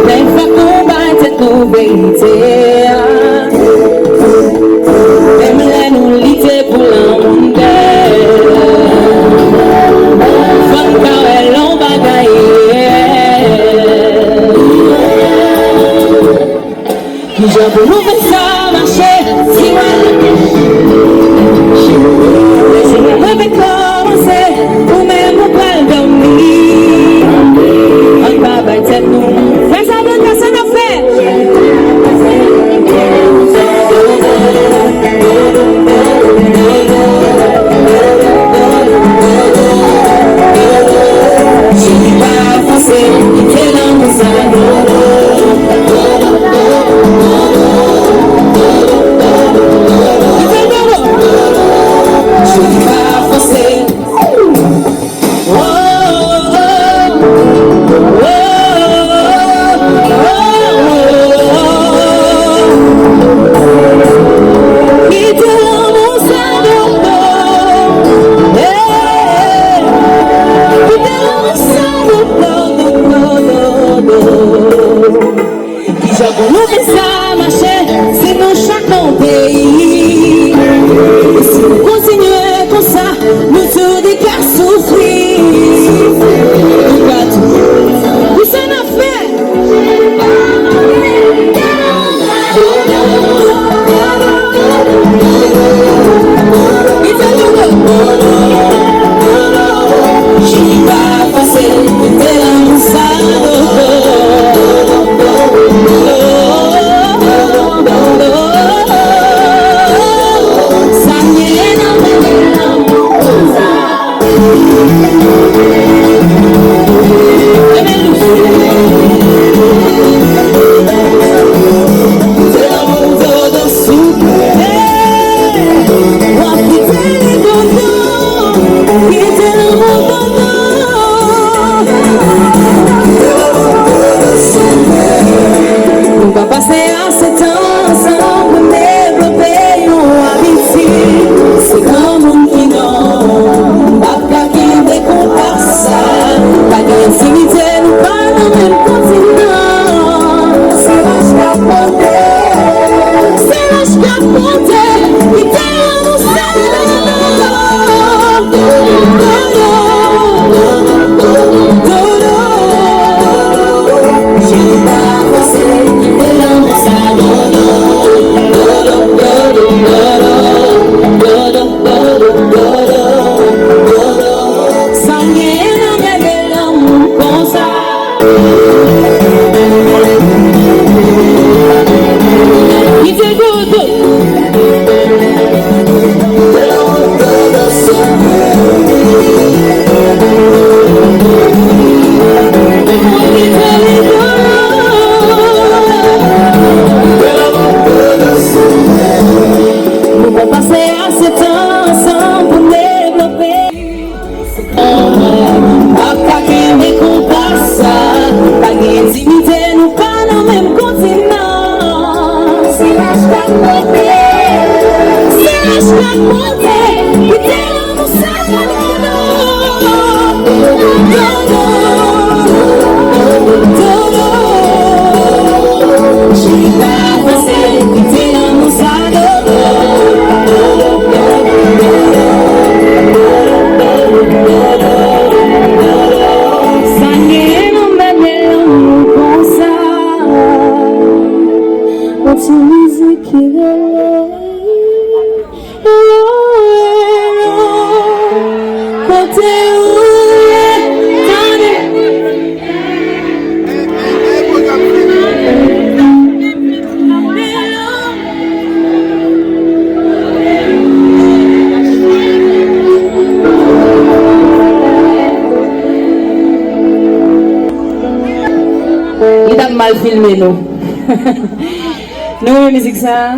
Nem fa combattere tu vérité. Même les nous lutter pour l'amour. Femme car elle en bagaille. Qui j'ai pour nous faire ça marcher. Si moi vais commencer, ou même ou pas le dormir. On va battre nous. Fais ça de casser nos faits. Je vais passer, il est dans mon salon. Mal filmé nous. Nous musique ça.